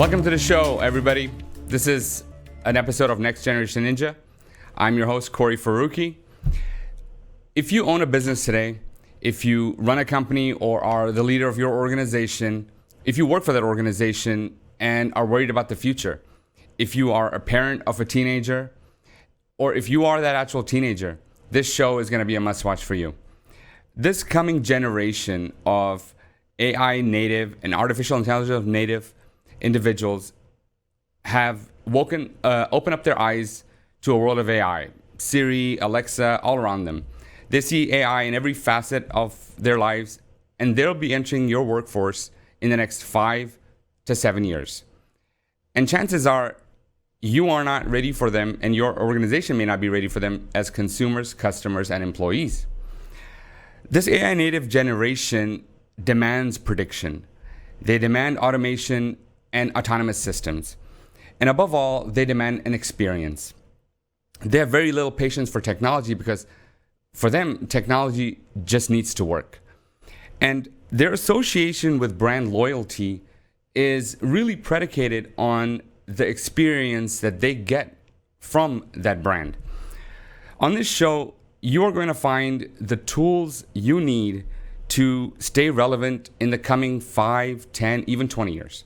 Welcome to the show, everybody. This is an episode of Next Generation Ninja. I'm your host, Kory Farooquie. If you own a business today, if you run a company or are the leader of your organization, if you work for that organization and are worried about the future, if you are a parent of a teenager, or if you are that actual teenager, this show is going to be a must-watch for you. This coming generation of AI native and artificial intelligence native individuals have opened up their eyes to a world of AI. Siri, Alexa, all around them. They see AI in every facet of their lives, and they'll be entering your workforce in the next 5 to 7 years. And chances are you are not ready for them, and your organization may not be ready for them as consumers, customers, and employees. This AI native generation demands prediction. They demand automation and autonomous systems. And above all, they demand an experience. They have very little patience for technology because for them, technology just needs to work. And their association with brand loyalty is really predicated on the experience that they get from that brand. On this show, you are going to find the tools you need to stay relevant in the coming 5, 10, even 20 years.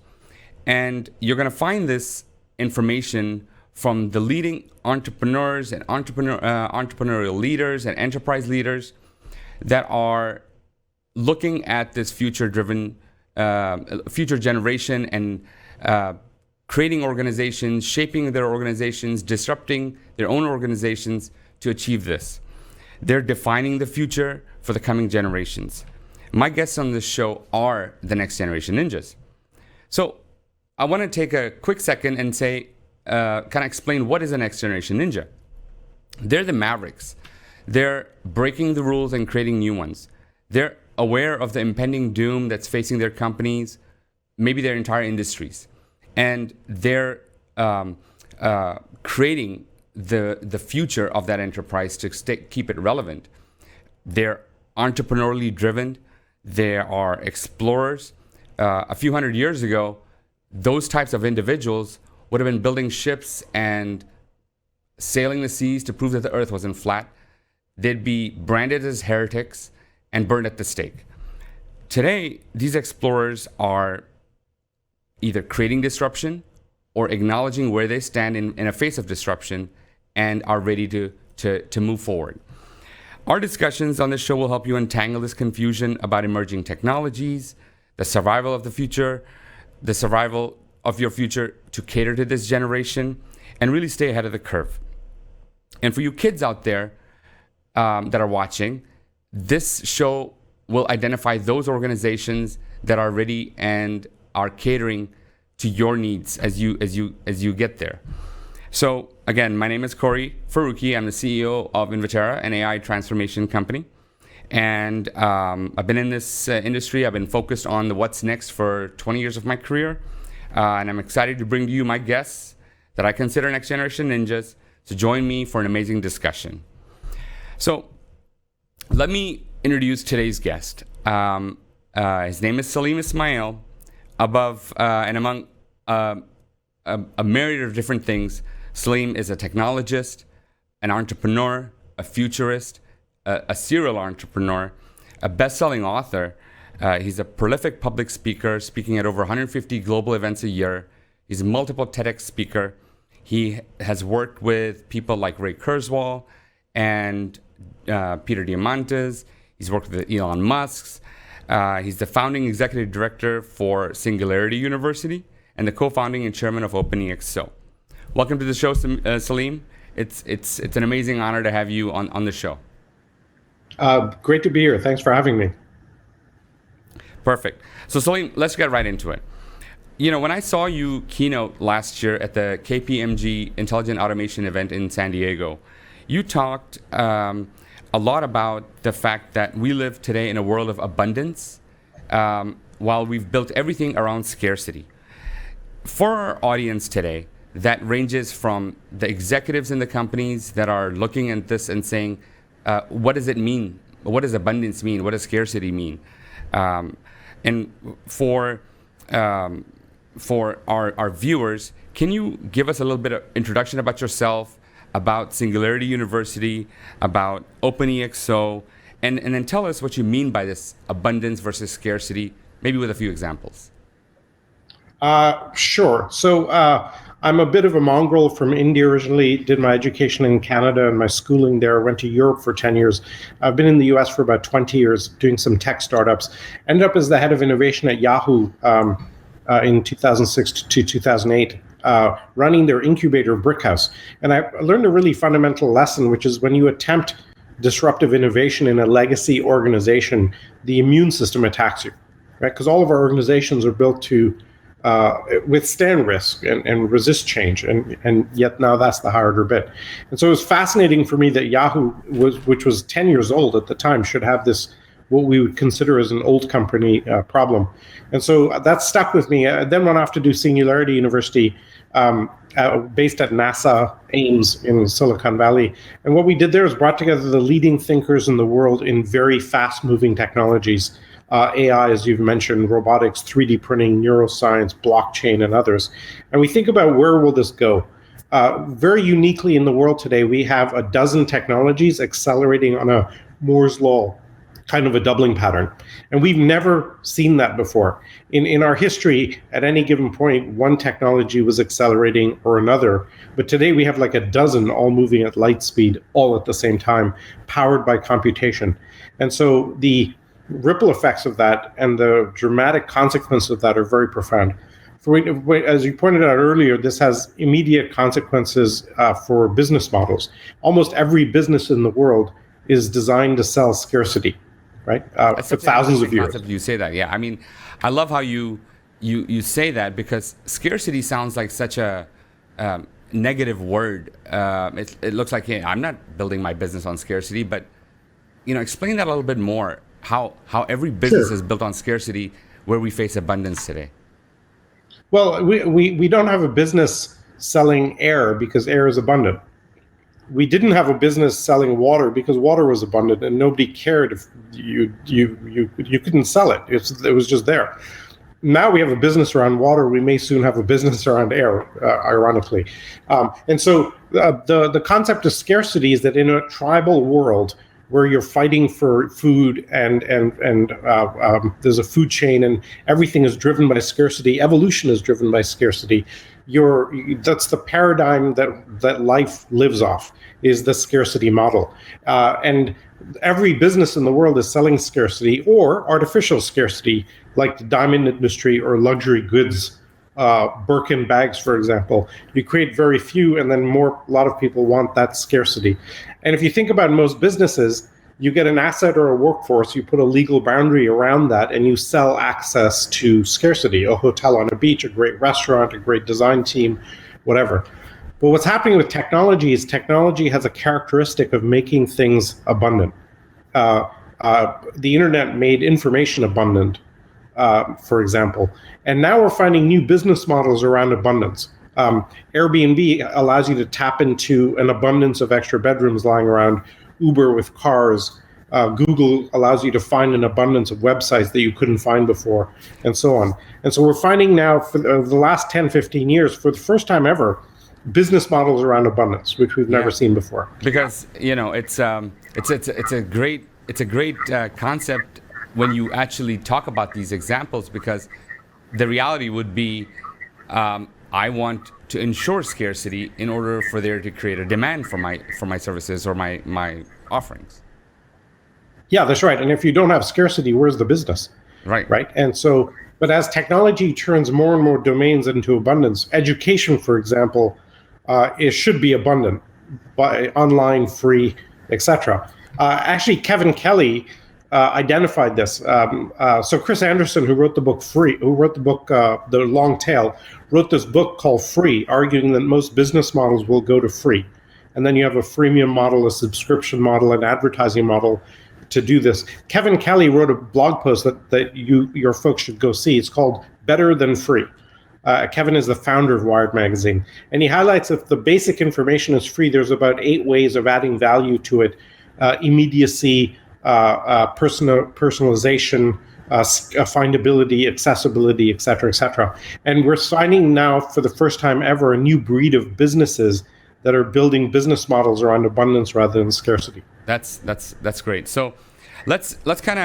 And you're going to find this information from the leading entrepreneurs and entrepreneurial leaders and enterprise leaders that are looking at this future generation and creating organizations, shaping their organizations, disrupting their own organizations to achieve this. They're defining the future for the coming generations. My guests on this show are the next generation ninjas. So I want to take a quick second and say, kind of explain what is a next generation ninja. They're the mavericks. They're breaking the rules and creating new ones. They're aware of the impending doom that's facing their companies, maybe their entire industries. And they're creating the future of that enterprise to keep it relevant. They're entrepreneurially driven. They are explorers. A few hundred years ago, those types of individuals would have been building ships and sailing the seas to prove that the earth wasn't flat. They'd be branded as heretics and burned at the stake. Today, these explorers are either creating disruption or acknowledging where they stand in a face of disruption and are ready to move forward. Our discussions on this show will help you untangle this confusion about emerging technologies, the survival of the future, the survival of your future to cater to this generation, and really stay ahead of the curve. And for you kids out there that are watching, this show will identify those organizations that are ready and are catering to your needs as you get there. So again, my name is Kory Farooquie. I'm the CEO of Invetera, an AI transformation company. And I've been in this industry. I've been focused on the what's next for 20 years of my career. And I'm excited to bring to you my guests that I consider next generation ninjas to join me for an amazing discussion. So let me introduce today's guest. His name is Salim Ismail. Above and among a myriad of different things, Salim is a technologist, an entrepreneur, a futurist, a serial entrepreneur, a best-selling author. He's a prolific public speaker, speaking at over 150 global events a year. He's a multiple TEDx speaker. He has worked with people like Ray Kurzweil and Peter Diamandis. He's worked with Elon Musk. He's the founding executive director for Singularity University and the co-founding and chairman of OpenEXO. Welcome to the show, Salim. It's an amazing honor to have you on the show. Great to be here. Thanks for having me. Perfect. So Salim, let's get right into it. You know, when I saw you keynote last year at the KPMG Intelligent Automation event in San Diego, you talked a lot about the fact that we live today in a world of abundance while we've built everything around scarcity. For our audience today, that ranges from the executives in the companies that are looking at this and saying, what does it mean? What does abundance mean? What does scarcity mean? And for for our viewers, can you give us a little bit of introduction about yourself, about Singularity University, about OpenEXO, and then tell us what you mean by this abundance versus scarcity, maybe with a few examples. Sure. So I'm a bit of a mongrel from India originally, did my education in Canada and my schooling there, went to Europe for 10 years. I've been in the US for about 20 years doing some tech startups. Ended up as the head of innovation at Yahoo in 2006 to 2008. Running their incubator Brickhouse. And I learned a really fundamental lesson, which is when you attempt disruptive innovation in a legacy organization, the immune system attacks you, right? Because all of our organizations are built to withstand risk and resist change. And yet now that's the harder bit. And so it was fascinating for me that Yahoo, which was 10 years old at the time, should have this what we would consider as an old company problem. And so that stuck with me. I then went off to do Singularity University, based at NASA Ames in Silicon Valley. And what we did there is brought together the leading thinkers in the world in very fast-moving technologies, AI, as you've mentioned, robotics, 3D printing, neuroscience, blockchain, and others. And we think about where will this go? Very uniquely in the world today, we have a dozen technologies accelerating on a Moore's law, kind of a doubling pattern. And we've never seen that before. In our history, at any given point, one technology was accelerating or another. But today we have like a dozen all moving at light speed, all at the same time, powered by computation. And so the ripple effects of that and the dramatic consequences of that are very profound. As you pointed out earlier, this has immediate consequences for business models. Almost every business in the world is designed to sell scarcity, right? For thousands of years. You say that, yeah. I mean, I love how you say that, because scarcity sounds like such a negative word. It looks like, hey, I'm not building my business on scarcity, but explain that a little bit more. How every business is built on scarcity, where we face abundance today. Well, we don't have a business selling air because air is abundant. We didn't have a business selling water because water was abundant, and nobody cared if you couldn't sell it. It was just there. Now we have a business around water. We may soon have a business around air, ironically. And so the concept of scarcity is that in a tribal world where you're fighting for food and there's a food chain and everything is driven by scarcity, evolution is driven by scarcity. That's the paradigm that life lives off, is the scarcity model. And every business in the world is selling scarcity or artificial scarcity, like the diamond industry or luxury goods, Birkin bags, for example. You create very few, and then a lot of people want that scarcity. And if you think about most businesses, you get an asset or a workforce, you put a legal boundary around that, and you sell access to scarcity, a hotel on a beach, a great restaurant, a great design team, whatever. But what's happening with technology is technology has a characteristic of making things abundant. The internet made information abundant, for example. And now we're finding new business models around abundance. Airbnb allows you to tap into an abundance of extra bedrooms lying around. Uber with cars. Google allows you to find an abundance of websites that you couldn't find before, and so on. And so we're finding now, for the last 10, 15 years, for the first time ever, business models around abundance, which we've never seen before. Because it's a great concept when you actually talk about these examples, because the reality would be, I want to ensure scarcity in order for there to create a demand for my services or my offerings. Yeah, that's right. And if you don't have scarcity, where's the business? Right. And so, but as technology turns more and more domains into abundance, education, for example, it should be abundant, by online, free, etc. Actually, Kevin Kelly identified this. So Chris Anderson, who wrote the book The Long Tail, wrote this book called Free, arguing that most business models will go to free. And then you have a freemium model, a subscription model, an advertising model to do this. Kevin Kelly wrote a blog post that your folks should go see. It's called Better Than Free. Kevin is the founder of Wired Magazine. And he highlights if the basic information is free, there's about 8 ways of adding value to it. Immediacy, personalization, findability, accessibility, et cetera, et cetera. And we're signing now for the first time ever a new breed of businesses that are building business models around abundance rather than scarcity. That's great. So let's kind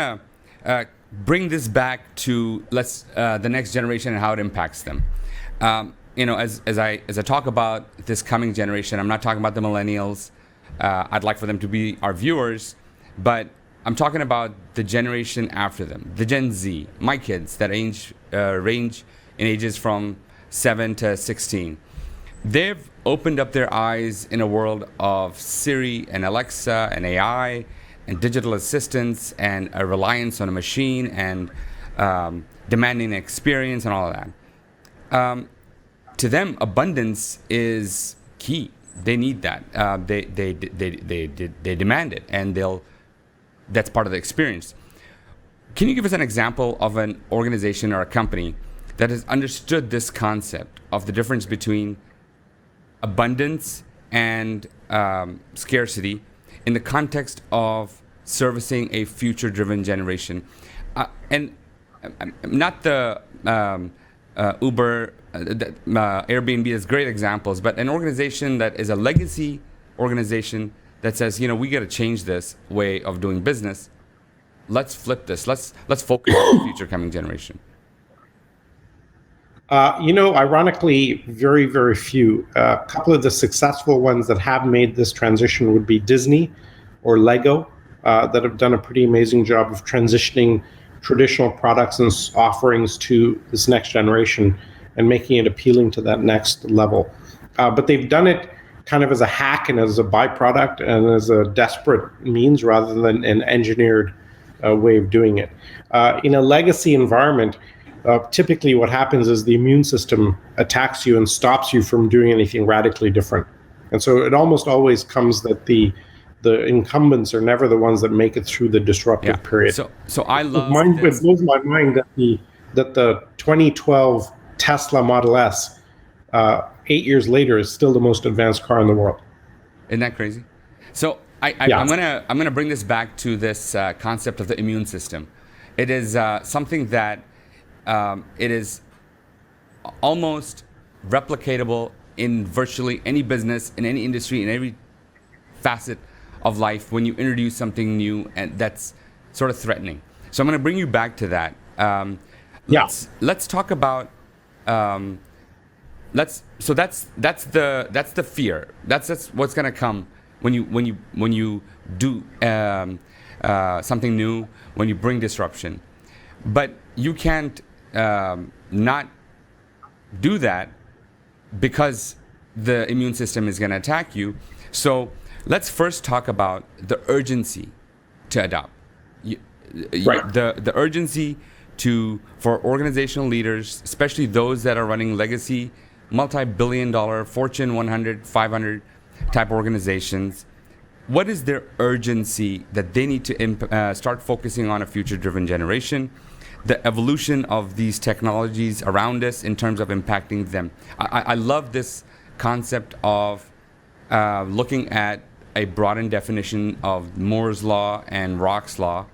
of bring this back to the next generation and how it impacts them. As I talk about this coming generation, I'm not talking about the millennials. I'd like for them to be our viewers, but I'm talking about the generation after them, the Gen Z, my kids that range in ages from 7 to 16. They've opened up their eyes in a world of Siri and Alexa and AI and digital assistants and a reliance on a machine and demanding experience and all of that. To them, abundance is key. They need that. They demand it, and that's part of the experience. Can you give us an example of an organization or a company that has understood this concept of the difference between abundance and scarcity in the context of servicing a future-driven generation? And not the Uber, Airbnb is great examples, but an organization that is a legacy organization that says, we got to change this way of doing business. Let's flip this. Let's focus on the future coming generation. Ironically, very, very few. A couple of the successful ones that have made this transition would be Disney or Lego, that have done a pretty amazing job of transitioning traditional products and offerings to this next generation and making it appealing to that next level. But they've done it kind of as a hack and as a byproduct and as a desperate means rather than an engineered way of doing it. In a legacy environment, typically what happens is the immune system attacks you and stops you from doing anything radically different. And so it almost always comes that the incumbents are never the ones that make it through the disruptive period. So I love it blows my mind that the 2012 Tesla Model S, 8 years later, is still the most advanced car in the world. Isn't that crazy? So I'm gonna bring this back to this concept of the immune system. It is something that it is almost replicatable in virtually any business, in any industry, in every facet of life when you introduce something new and that's sort of threatening. So I'm going to bring you back to that. Let's talk about so that's the fear. That's what's going to come when you do something new, when you bring disruption. But you can't not do that because the immune system is going to attack you. So let's first talk about the urgency to adopt. The urgency for organizational leaders, especially those that are running legacy, multi-billion-dollar, Fortune 100, 500 type organizations. What is their urgency that they need to start focusing on a future-driven generation? The evolution of these technologies around us in terms of impacting them. I love this concept of looking at a broadened definition of Moore's law and Rock's law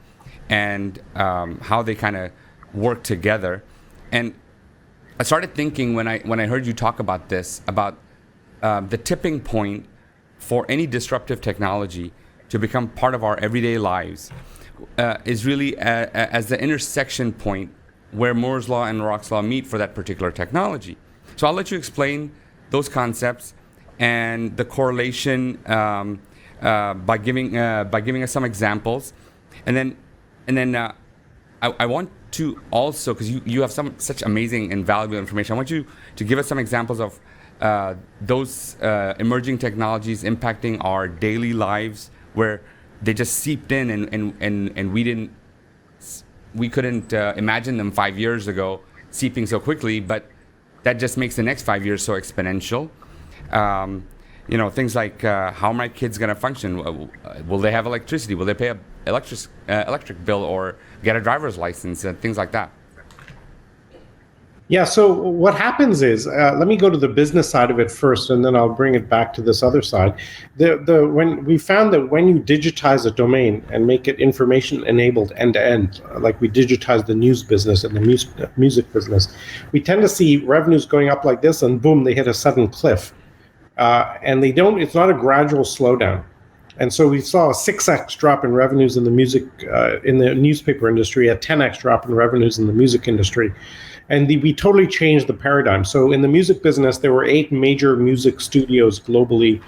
and how they kind of work together. And I started thinking when I heard you talk about this, about the tipping point for any disruptive technology to become part of our everyday lives is really as the intersection point where Moore's law and Rock's law meet for that particular technology. So I'll let you explain those concepts and the correlation by giving us some examples, and then I want to also, because you have such amazing and valuable information, I want you to give us some examples of those emerging technologies impacting our daily lives where they just seeped in and we couldn't imagine them 5 years ago seeping so quickly, but that just makes the next 5 years so exponential. Things like how are my kids going to function? Will they have electricity? Will they pay an electric bill or get a driver's license and things like that? Yeah, so what happens is, let me go to the business side of it first, and then I'll bring it back to this other side. When we found that when you digitize a domain and make it information enabled end to end, like we digitize the news business and the music business, we tend to see revenues going up like this, and boom, they hit a sudden cliff, and they don't. It's not a gradual slowdown. And so we saw a 6x drop in revenues in the in the newspaper industry, a 10x drop in revenues in the music industry. And we totally changed the paradigm. So in the music business, there were 8 major music studios globally,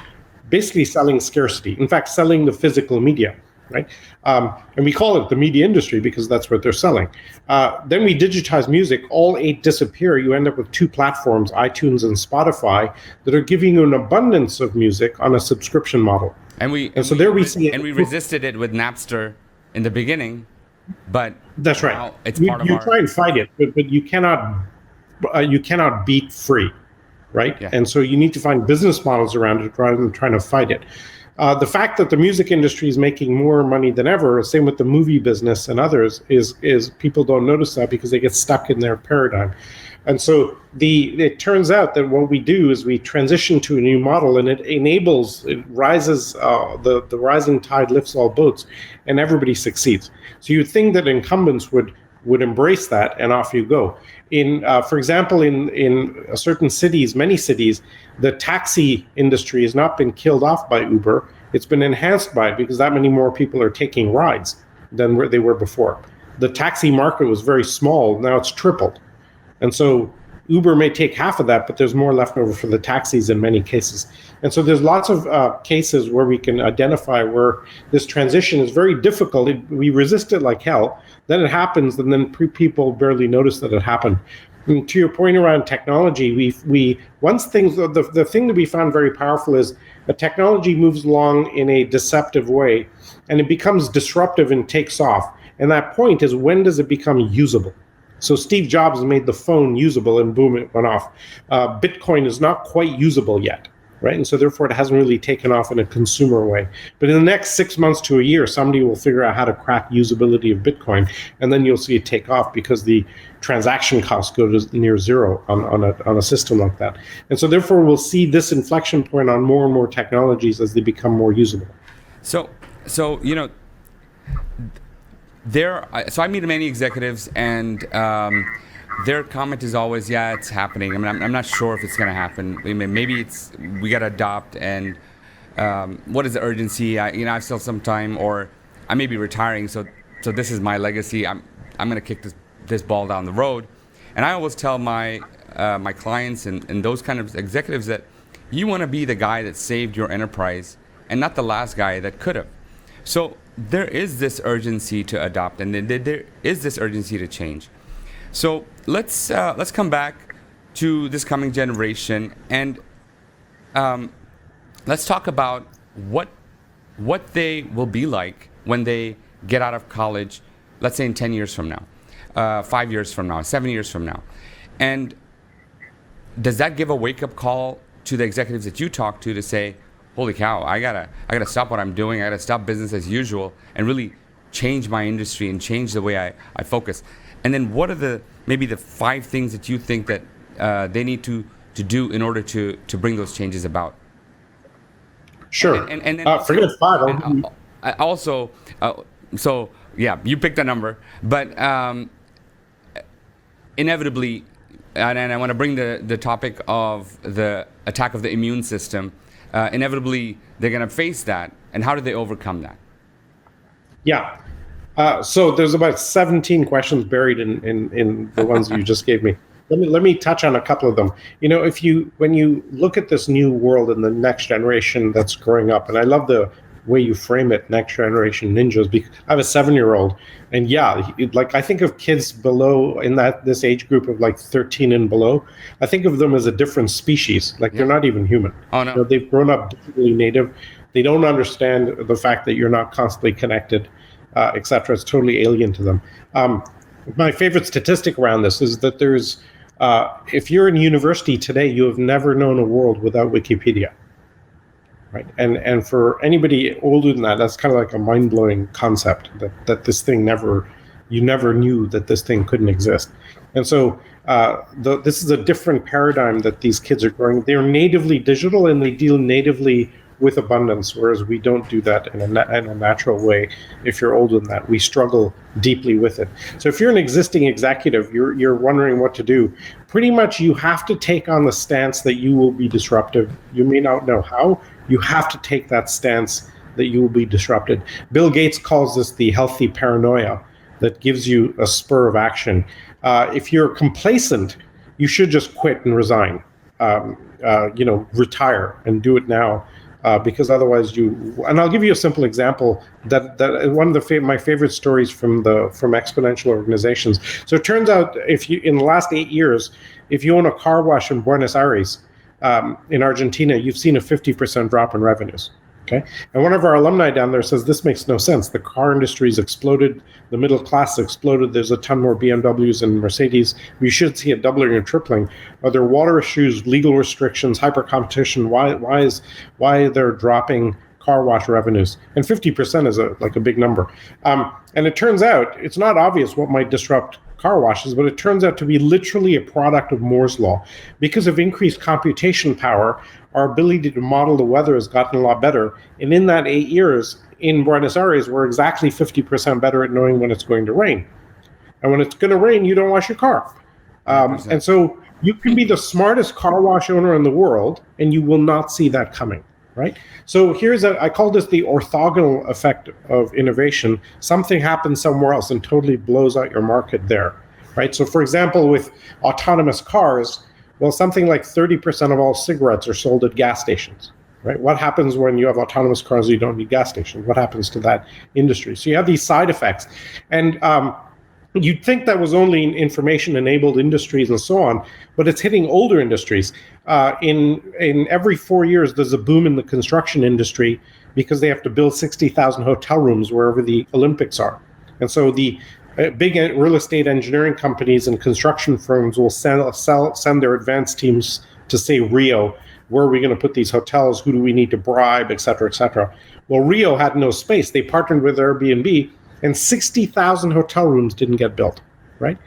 basically selling scarcity. In fact, selling the physical media, right? And we call it the media industry because that's what they're selling. Then we digitize music, all 8 disappear. You end up with 2 platforms, iTunes and Spotify, that are giving you an abundance of music on a subscription model. And we resisted it with Napster in the beginning, but that's right. It's part of you try and fight it, but you cannot beat free, right? Yeah. And so you need to find business models around it rather than trying to fight it. The fact that the music industry is making more money than ever, same with the movie business and others, is people don't notice that because they get stuck in their paradigm. And so it turns out that what we do is we transition to a new model, and it rises, the rising tide lifts all boats, and everybody succeeds. So you'd think that incumbents would embrace that, and off you go. For example, in certain cities, many cities, the taxi industry has not been killed off by Uber. It's been enhanced by it because that many more people are taking rides than they were before. The taxi market was very small. Now it's tripled. And so Uber may take half of that, but there's more left over for the taxis in many cases. And so there's lots of cases where we can identify where this transition is very difficult. We resist it like hell. Then it happens, and then people barely notice that it happened. And to your point around technology, the thing that we found very powerful is the technology moves along in a deceptive way, and it becomes disruptive and takes off. And that point is, when does it become usable? So Steve Jobs made the phone usable, and boom, it went off. Bitcoin is not quite usable yet, right? And so therefore it hasn't really taken off in a consumer way. But in the next 6 months to a year, somebody will figure out how to crack usability of Bitcoin, and then you'll see it take off because the transaction costs go to near zero on a system like that. And so therefore we'll see this inflection point on more and more technologies as they become more usable. So so I meet many executives, and their comment is always, "Yeah, it's happening." I mean, I'm not sure if it's going to happen. I mean, maybe we got to adopt, and what is the urgency? I still have some time, or I may be retiring, so this is my legacy. I'm going to kick this ball down the road, and I always tell my clients and those kind of executives that you want to be the guy that saved your enterprise, and not the last guy that could have. So there is this urgency to adopt, and there is this urgency to change. So let's come back to this coming generation, and let's talk about what they will be like when they get out of college, let's say in 10 years from now, 5 years from now, 7 years from now. And does that give a wake-up call to the executives that you talk to say, holy cow, I gotta stop what I'm doing. I gotta stop business as usual and really change my industry and change the way I focus. And then what are maybe the 5 things that you think that they need to do in order to bring those changes about? Sure. And then forget 5. Also, so yeah, you picked a number, but inevitably, and I want to bring the topic of the attack of the immune system. Inevitably, they're going to face that. And how do they overcome that? Yeah. So there's about 17 questions buried in the ones you just gave me. Let me touch on a couple of them. When you look at this new world and the next generation that's growing up, and I love the way you frame it, next generation ninjas, because I have a 7-year-old, and yeah, I think of kids below in this age group of 13 and below. I think of them as a different species. They're not even human. Oh no. They've grown up digitally native. They don't understand the fact that you're not constantly connected, etc. It's totally alien to them. My favorite statistic around this is that there's, if you're in university today, you have never known a world without Wikipedia. Right. And for anybody older than that, that's kind of like a mind-blowing concept that this thing you never knew that this thing couldn't exist. And so This is a different paradigm that these kids are growing. They're natively digital and they deal natively with abundance, whereas we don't do that in a natural way. If you're older than that, we struggle deeply with it. So if you're an existing executive, you're wondering what to do. Pretty much you have to take on the stance that you will be disruptive. You may not know how. You have to take that stance that you will be disrupted. Bill Gates calls this the healthy paranoia that gives you a spur of action. If you're complacent, you should just quit and resign. Retire and do it now. Because otherwise and I'll give you a simple example that one of my favorite stories from exponential organizations. So it turns out in the last 8 years, if you own a car wash in Buenos Aires, in Argentina, you've seen a 50% drop in revenues. Okay. And one of our alumni down there says this makes no sense. The car industry's exploded, the middle class exploded. There's a ton more BMWs and Mercedes. We should see a doubling or tripling. Are there water issues, legal restrictions, hyper competition? Why they're dropping car wash revenues? And 50% is a big number. And it turns out it's not obvious what might disrupt car washes, but it turns out to be literally a product of Moore's law. Because of increased computation power, our ability to model the weather has gotten a lot better. And in that 8 years in Buenos Aires, we're exactly 50% better at knowing when it's going to rain. And when it's going to rain, you don't wash your car. And so you can be the smartest car wash owner in the world, and you will not see that coming, right? So I call this the orthogonal effect of innovation. Something happens somewhere else and totally blows out your market there, right? So for example, with autonomous cars, well, something like 30% of all cigarettes are sold at gas stations, right? What happens when you have autonomous cars and you don't need gas stations? What happens to that industry? So you have these side effects. And you'd think that was only in information-enabled industries and so on, but it's hitting older industries. In every 4 years, there's a boom in the construction industry because they have to build 60,000 hotel rooms wherever the Olympics are. And so the big real estate engineering companies and construction firms will send their advanced teams to, say, Rio. Where are we going to put these hotels? Who do we need to bribe, et cetera, et cetera? Well, Rio had no space. They partnered with Airbnb, and 60,000 hotel rooms didn't get built, right?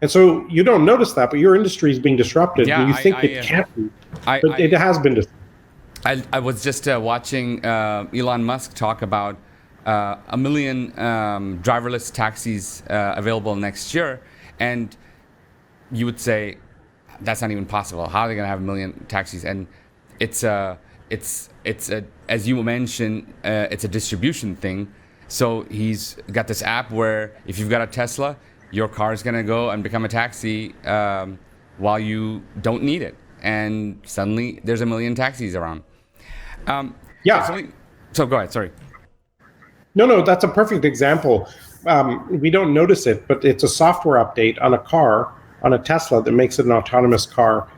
And so you don't notice that, but your industry is being disrupted. Yeah, and you think it can't be, but it has been disrupted. I was just watching Elon Musk talk about 1 million driverless taxis available next year, and you would say that's not even possible. How are they going to have 1 million taxis? And it's as you mentioned, it's a distribution thing. So he's got this app where if you've got a Tesla, your car is going to go and become a taxi while you don't need it, and suddenly there's 1 million taxis around. So go ahead. Sorry. No, that's a perfect example. We don't notice it, but it's a software update on a car, on a Tesla, that makes it an autonomous car.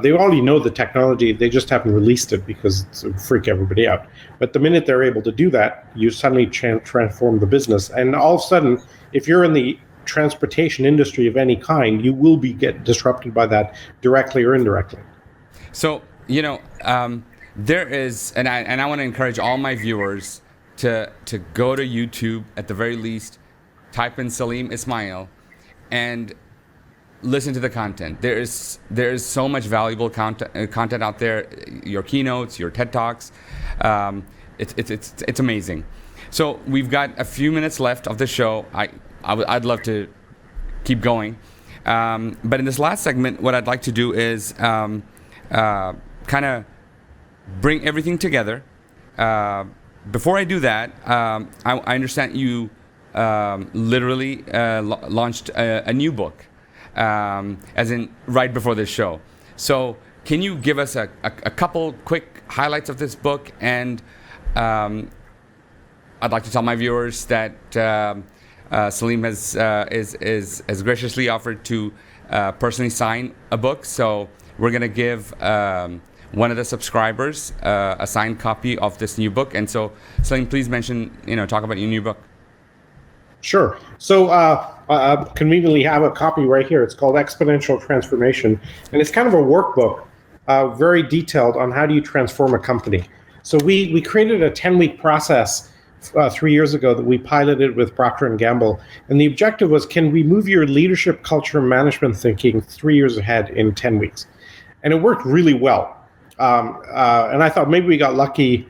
They already know the technology, they just haven't released it because it's freak everybody out. But the minute they're able to do that, you suddenly transform the business. And all of a sudden, if you're in the transportation industry of any kind, you will get disrupted by that directly or indirectly. So, there is, and I want to encourage all my viewers to go to YouTube at the very least, type in Salim Ismail, and listen to the content. There is so much valuable content out there. Your keynotes, your TED Talks, it's amazing. So we've got a few minutes left of the show. I'd love to keep going, but in this last segment, what I'd like to do is kind of bring everything together. Before I do that, I understand you literally launched a new book, as in right before this show. So can you give us a couple quick highlights of this book? And I'd like to tell my viewers that Salim has graciously offered to personally sign a book. So we're going to give one of the subscribers a signed copy of this new book. And so, Salim, please talk about your new book. Sure. So conveniently have a copy right here. It's called Exponential Transformation. And it's kind of a workbook, very detailed on how do you transform a company. So we created a 10-week process 3 years ago that we piloted with Procter and Gamble, and the objective was, can we move your leadership, culture, and management thinking 3 years ahead in 10 weeks? And it worked really well. And I thought maybe we got lucky.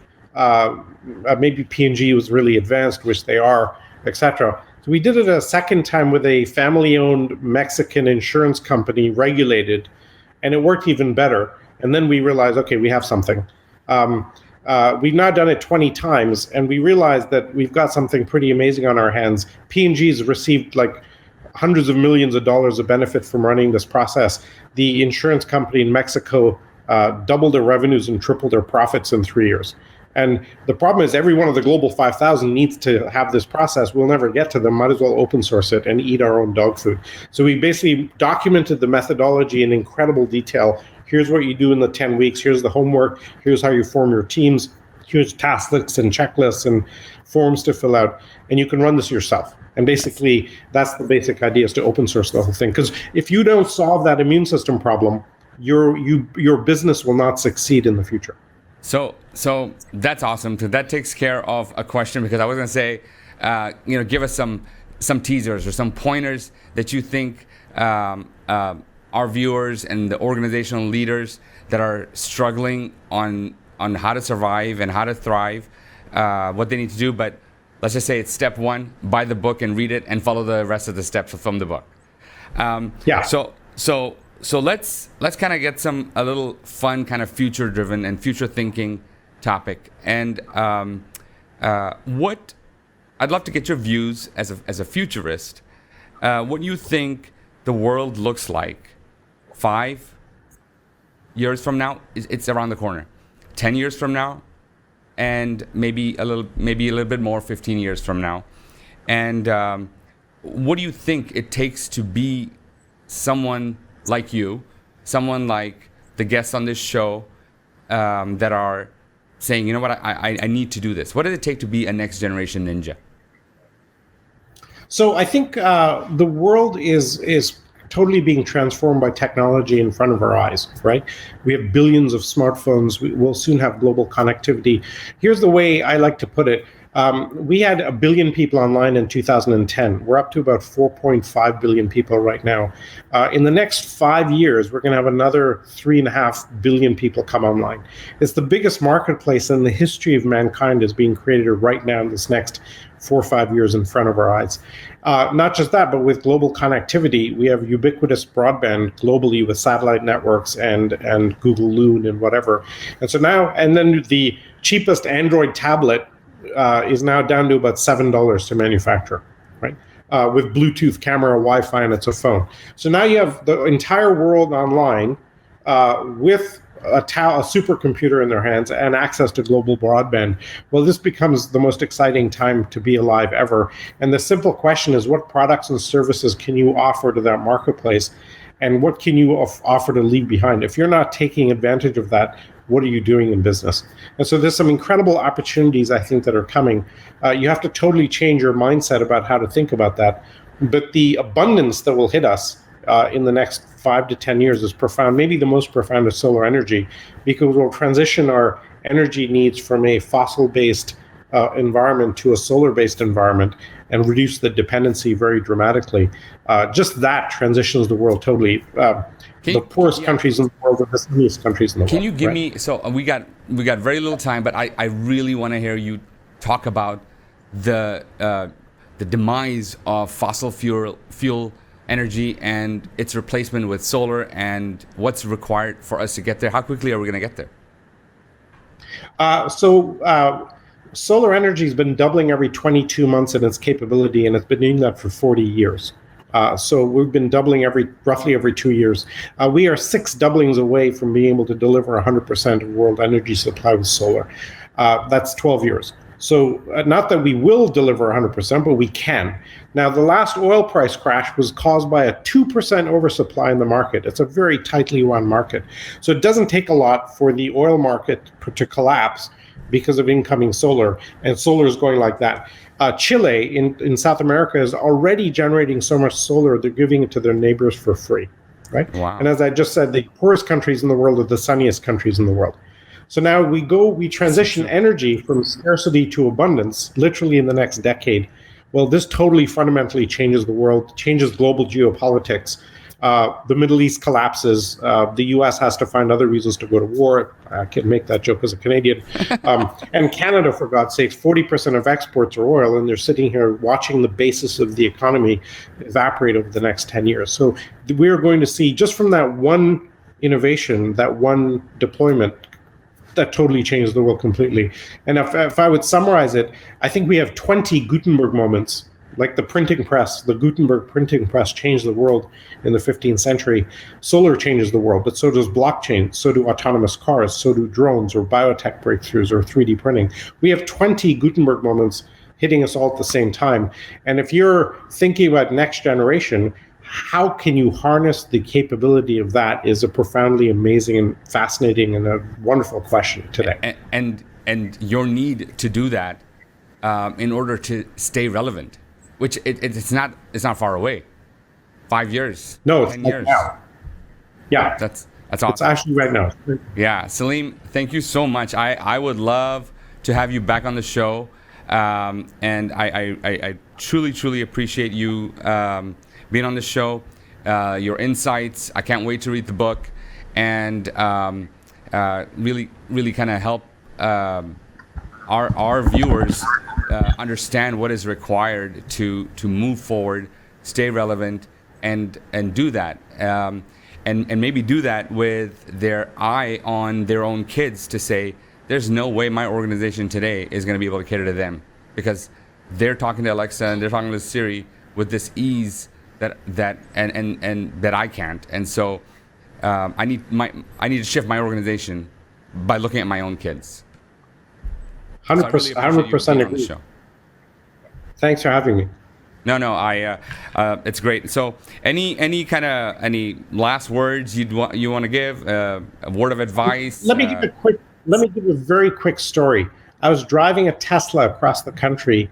Maybe P&G was really advanced, which they are, etc. So we did it a second time with a family-owned Mexican insurance company, regulated, and it worked even better. And then we realized, okay, we have something. We've now done it 20 times, and we realized that we've got something pretty amazing on our hands. P&G's received like hundreds of millions of dollars of benefit from running this process. The insurance company in Mexico doubled their revenues and tripled their profits in 3 years. And the problem is every one of the global 5,000 needs to have this process. We'll never get to them. Might as well open source it and eat our own dog food. So we basically documented the methodology in incredible detail. Here's what you do in the 10 weeks. Here's the homework. Here's how you form your teams. Here's task lists and checklists and forms to fill out. And you can run this yourself. And basically, that's the basic idea, is to open source the whole thing. Because if you don't solve that immune system problem, your business will not succeed in the future. So that's awesome. That takes care of a question, because I was going to say, give us some teasers or some pointers that you think our viewers and the organizational leaders that are struggling on how to survive and how to thrive, what they need to do. But let's just say it's step one: buy the book and read it and follow the rest of the steps from the book. So let's kind of get a little fun, kind of future driven and future thinking topic. And what I'd love to get your views as a futurist. What you think the world looks like 5 years from now? It's around the corner. 10 years from now, and maybe a little bit more, 15 years from now. And what do you think it takes to be someone like you, someone like the guests on this show, that are saying, you know what, I need to do this? What does it take to be a next generation ninja? So I think the world is totally being transformed by technology in front of our eyes, right? We have billions of smartphones. We'll soon have global connectivity. Here's the way I like to put it. We had 1 billion people online in 2010. We're up to about 4.5 billion people right now. In the next 5 years, we're going to have another 3.5 billion people come online. It's the biggest marketplace in the history of mankind is being created right now in this next 4 or 5 years in front of our eyes. Not just that, but with global connectivity, we have ubiquitous broadband globally with satellite networks and Google Loon and whatever. And so now, and then the cheapest Android tablet is now down to about $7 to manufacture, right? With Bluetooth camera, Wi-Fi, and it's a phone. So now you have the entire world online with a supercomputer in their hands and access to global broadband. Well, this becomes the most exciting time to be alive ever. And the simple question is, what products and services can you offer to that marketplace? And what can you offer to leave behind? If you're not taking advantage of that, what are you doing in business? And so there's some incredible opportunities, I think, that are coming. You have to totally change your mindset about how to think about that. But the abundance that will hit us in the next 5 to 10 years is profound. Maybe the most profound is solar energy, because we'll transition our energy needs from a fossil-based environment to a solar-based environment and reduce the dependency very dramatically. Just that transitions the world totally. The poorest countries in the world are the sunniest countries in the world. Can you give me, so we got very little time, but I really want to hear you talk about the demise of fossil fuel energy and its replacement with solar, and what's required for us to get there. How quickly are we going to get there? Solar energy has been doubling every 22 months in its capability, and it's been doing that for 40 years. So we've been doubling roughly every 2 years. We are 6 doublings away from being able to deliver 100% of world energy supply with solar. That's 12 years. So not that we will deliver 100%, but we can. Now, the last oil price crash was caused by a 2% oversupply in the market. It's a very tightly run market. So it doesn't take a lot for the oil market to collapse because of incoming solar, and solar is going like that. Chile in South America is already generating so much solar, they're giving it to their neighbors for free, right? Wow. And as I just said, the poorest countries in the world are the sunniest countries in the world. So now we transition energy from scarcity to abundance, literally in the next decade. Well, this totally fundamentally changes the world, changes global geopolitics. The Middle East collapses. The U.S. has to find other reasons to go to war. I can make that joke as a Canadian. And Canada, for God's sakes, 40% of exports are oil, and they're sitting here watching the basis of the economy evaporate over the next 10 years. So we're going to see, just from that one innovation, that one deployment, that totally changed the world completely. And if I would summarize it, I think we have 20 Gutenberg moments, like the printing press. The Gutenberg printing press changed the world in the 15th century. Solar changes the world, but so does blockchain, so do autonomous cars, so do drones or biotech breakthroughs or 3D printing. We have 20 Gutenberg moments hitting us all at the same time. And if you're thinking about next generation, how can you harness the capability of that is a profoundly amazing and fascinating and a wonderful question today. And your need to do that in order to stay relevant, which it's not far away. 5 years. No, it's 10 like years. now. Yeah, That's awesome. it's actually right now. Yeah, Salim, thank you so much. I would love to have you back on the show, and I truly appreciate you being on the show, your insights. I can't wait to read the book, and really kind of help our viewers understand what is required to move forward, stay relevant, and do that, and maybe do that with their eye on their own kids, to say there's no way my organization today is going to be able to cater to them, because they're talking to Alexa and they're talking to Siri with this ease that I can't. And so I need to shift my organization by looking at my own kids. 100%, 100% agree. Thanks for having me. No, it's great. So, any last words you want to give? A word of advice? Let me give a very quick story. I was driving a Tesla across the country,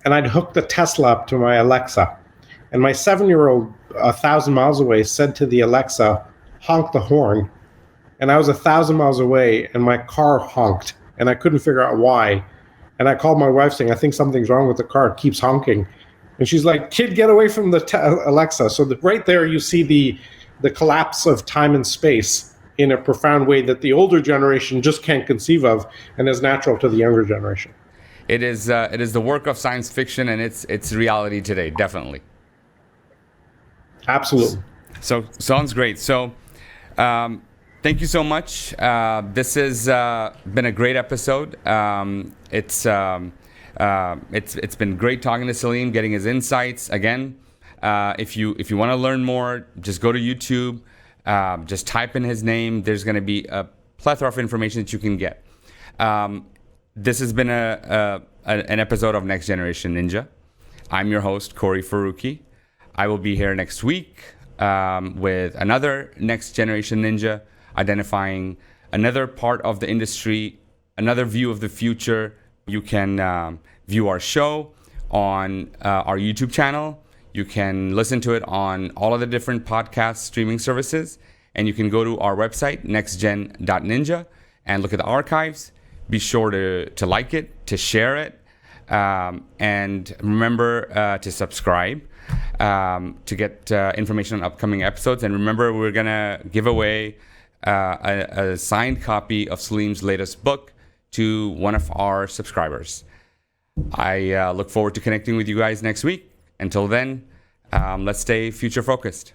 and I'd hooked the Tesla up to my Alexa, and my 7-year-old, 1,000 miles away, said to the Alexa, "Honk the horn," and I was 1,000 miles away, and my car honked, and I couldn't figure out why. And I called my wife saying, "I think something's wrong with the car. It keeps honking." And she's like, "Kid, get away from the Alexa." So right there, you see the collapse of time and space in a profound way that the older generation just can't conceive of, and is natural to the younger generation. It is the work of science fiction, and it's reality today, definitely. Absolutely. So sounds great. So thank you so much. This has been a great episode. It's been great talking to Salim, getting his insights. Again, if you want to learn more, just go to YouTube. Just type in his name. There's going to be a plethora of information that you can get. This has been an episode of Next Generation Ninja. I'm your host, Kory Farooquie. I will be here next week with another Next Generation Ninja, identifying another part of the industry, another view of the future. You can view our show on our YouTube channel. You can listen to it on all of the different podcast streaming services. And you can go to our website, nextgen.ninja, and look at the archives. Be sure to like it, to share it, and remember to subscribe to get information on upcoming episodes. And remember, we're going to give away a signed copy of Salim's latest book to one of our subscribers. I look forward to connecting with you guys next week. Until then, let's stay future focused.